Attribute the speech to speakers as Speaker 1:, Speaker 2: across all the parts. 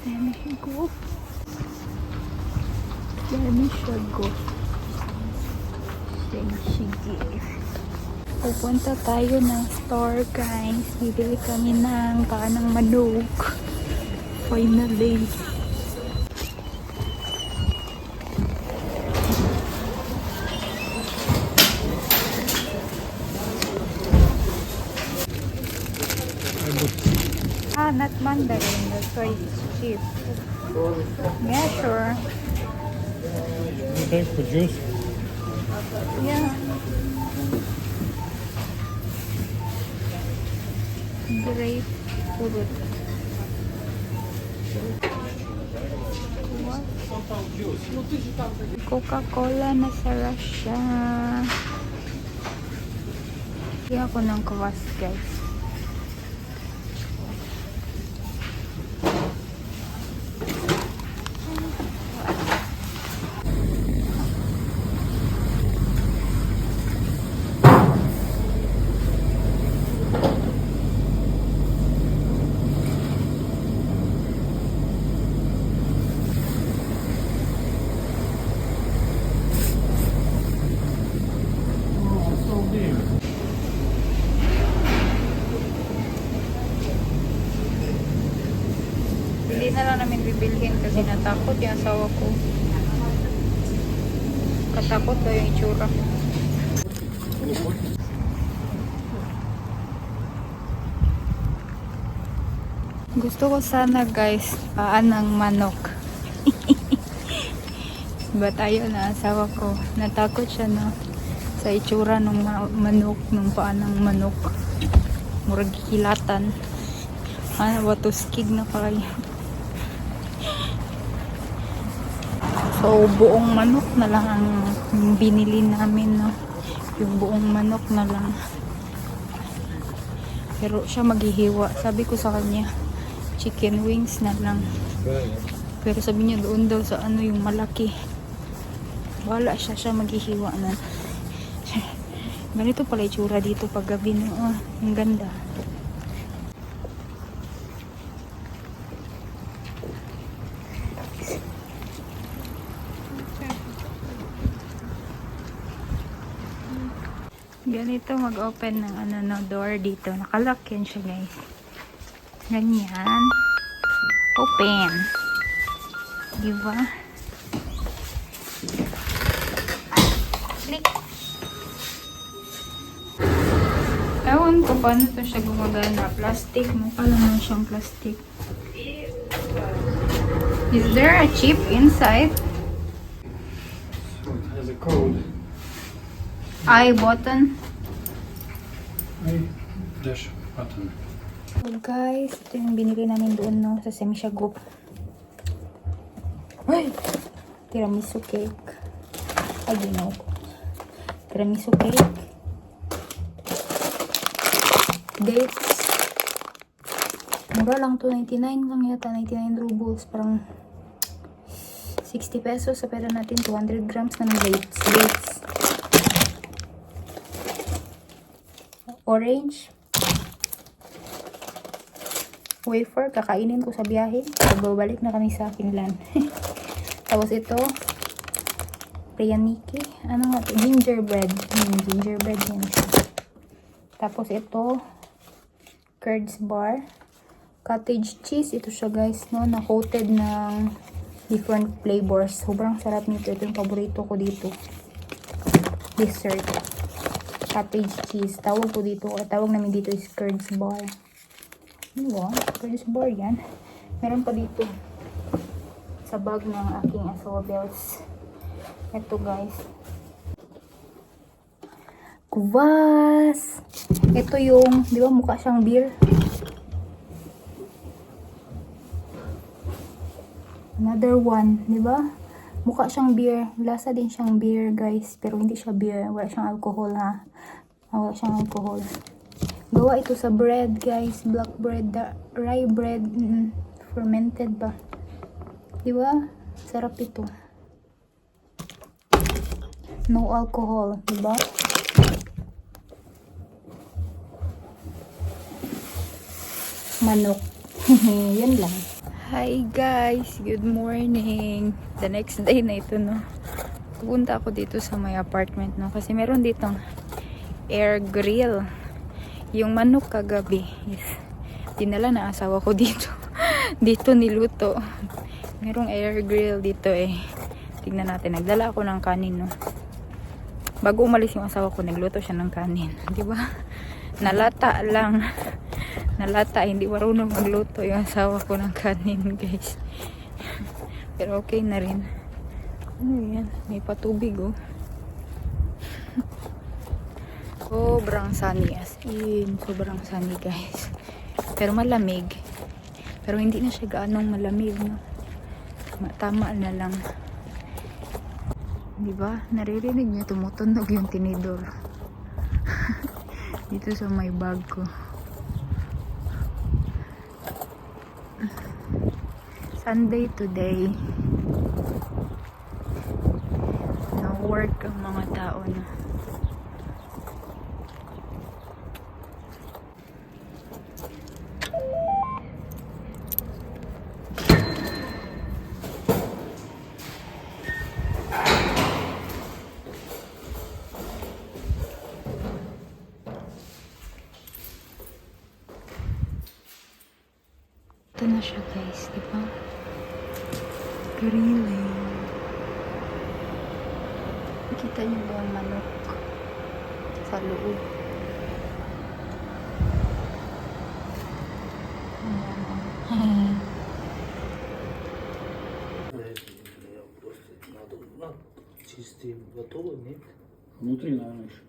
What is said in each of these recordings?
Speaker 1: Demigo. Demigo. Sige. Pupunta tayo ng store, guys. Bibili kami ng paanang manok. Finally. Not mandarin. That's why it's cheap. Yeah, sure.
Speaker 2: Okay, for juice.
Speaker 1: Yeah. Grapefruit. What? Coca-Cola na sa Russia. Hindi ako ng kawas, guys. Hindi na lang namin bibilhin kasi natakot yung asawa ko. Katakot daw yung itsura. Gusto ko sana, guys, paan ng manok. But ayaw na asawa ko. Natakot siya na sa itsura ng manok, ng paan ng manok. Murag kilatan. Watuskig na kayo. So, buong manok na lang ang binili namin, no? Yung buong manok na lang. Pero siya maghihiwa. Sabi ko sa kanya, chicken wings na lang. Pero sabi niya doon daw sa ano yung malaki. Wala siya maghihiwa na. Ganito pala itsura dito pag gabi, no? Ang ganda. Ganito mag-open ng door dito. Nakalock yan siya, guys. Ganyan. Open. Diba? Click. Ewan ko paano ito siya gumagana. Plastic. Mukha lang siyang plastic. Is there a chip inside?
Speaker 2: So it has a code.
Speaker 1: I button.
Speaker 2: Dash button.
Speaker 1: So guys, ito yung binili namin doon, no, sa Semisha Group. Ay! Tiramisu cake. Ay, ginaw ko. Tiramisu cake. Dates. Mura lang to, 99 lang yata, 99 rubles. Parang 60 pesos sa pera natin, 200 grams na ng dates. Orange. Wafer, kakainin ko sa biyahe. Babalik na kami sa Finland. Tapos ito, Priyaniki. Ano nga ito? Gingerbread. Gingerbread yan siya. Tapos ito, curds bar. Cottage cheese. Ito siya, guys, no? Na-coated ng different flavors. Sobrang sarap nito. Ito yung paborito ko dito. Dessert. Cottage cheese. Tawag ko dito. Tawag namin dito is curds bar. Ano? Curds bar yan. Meron pa dito sa bag ng aking asawa bells. Ito, guys. Kwas! Ito yung, di ba mukha siyang beer? Another one, di ba? Mukha siyang beer. Lasa din siyang beer, guys. Pero hindi siya beer. Wala siyang alcohol, ha? Wala siyang alcohol. Gawa ito sa bread, guys. Black bread, rye bread. Fermented ba? Di ba? Sarap ito. No alcohol, di ba? Manok. Yan lang. Hi guys, good morning. The next day na ito, no. Pupunta ako dito sa my apartment, no, kasi meron ditong air grill. Yung manok kagabi is dinala na asawa ko dito. Dito niluto. Merong air grill dito eh. Tingnan natin, nagdala ako ng kanin, no. Bago umalis yung asawa ko, nagluto siya ng kanin, di ba? Nalata lang. Nalata, hindi marunong magluto yung asawa ko ng kanin, guys. Pero okay na rin. Ano yan? May patubig, oh. Sobrang sunny, as in. Sobrang sunny, guys. Pero malamig. Pero hindi na siya gaanong malamig, no? Tama na lang. Diba? Naririnig niyo, tumutunog yung tinidor. Dito sa may bag ko. Sunday today. No work ang mga tao na. Ito na siya, guys, di ba? Grilling. Nakita niyo ba ang manok sa loob? Ayan.
Speaker 3: Надо чистым готово, нет?
Speaker 2: Внутри, наверное, еще.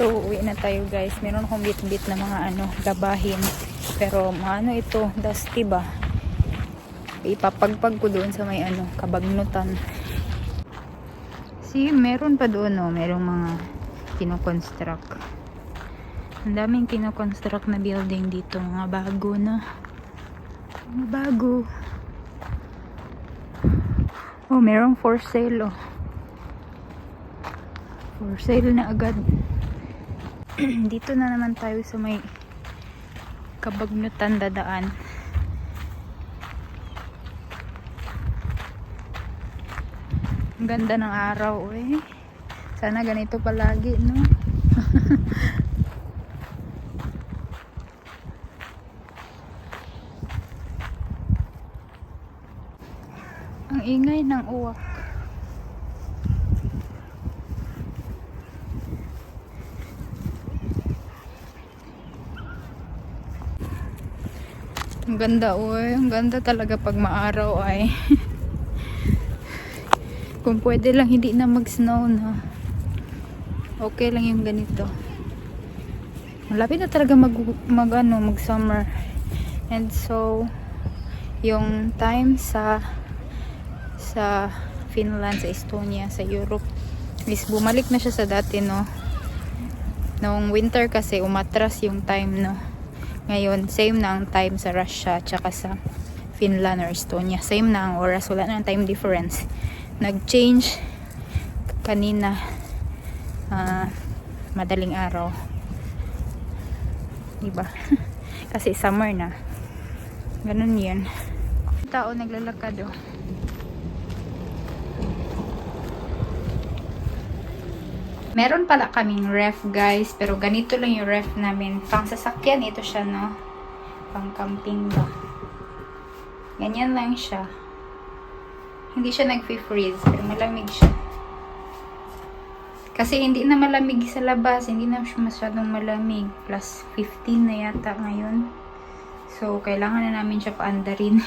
Speaker 1: So, uwi na tayo, guys. Meron akong bit-bit na mga gabahin. Pero, ito, dusty ba? Ipapagpag ko doon sa may kabagnutan. See, meron pa doon, no? Merong mga kinoconstruct. Ang daming kinoconstruct na building dito. Mga bago na. Mga bago. Oh, merong for sale, oh. For sale na agad. Dito na naman tayo sa may kabagnutan dadaan. Ang ganda ng araw, eh. Sana ganito palagi, no? Ang ingay ng uwak. Ang ganda, uy. Ang ganda talaga pag maaraw, ay. Kung pwede lang hindi na mag-snow na. Okay lang yung ganito. Malapit na talaga mag-summer. And so, yung time sa Finland, sa Estonia, sa Europe, is bumalik na siya sa dati, no? Noong winter kasi, umatras yung time, no? Ngayon, same na ang time sa Russia tsaka sa Finland or Estonia. Same na ang oras. Wala na ang time difference. Nag-change kanina madaling araw. Diba? Kasi summer na. Ganun yun. Tao naglalakad, oh. Meron pala kaming ref, guys, pero ganito lang yung ref namin. Pang sasakyan, ito siya, no? Pang camping ba? Ganyan lang siya. Hindi siya nag-freeze, pero malamig siya. Kasi hindi na malamig sa labas, hindi na siya masyadong malamig. Plus 15 na yata ngayon. So, kailangan na namin siya paandarin.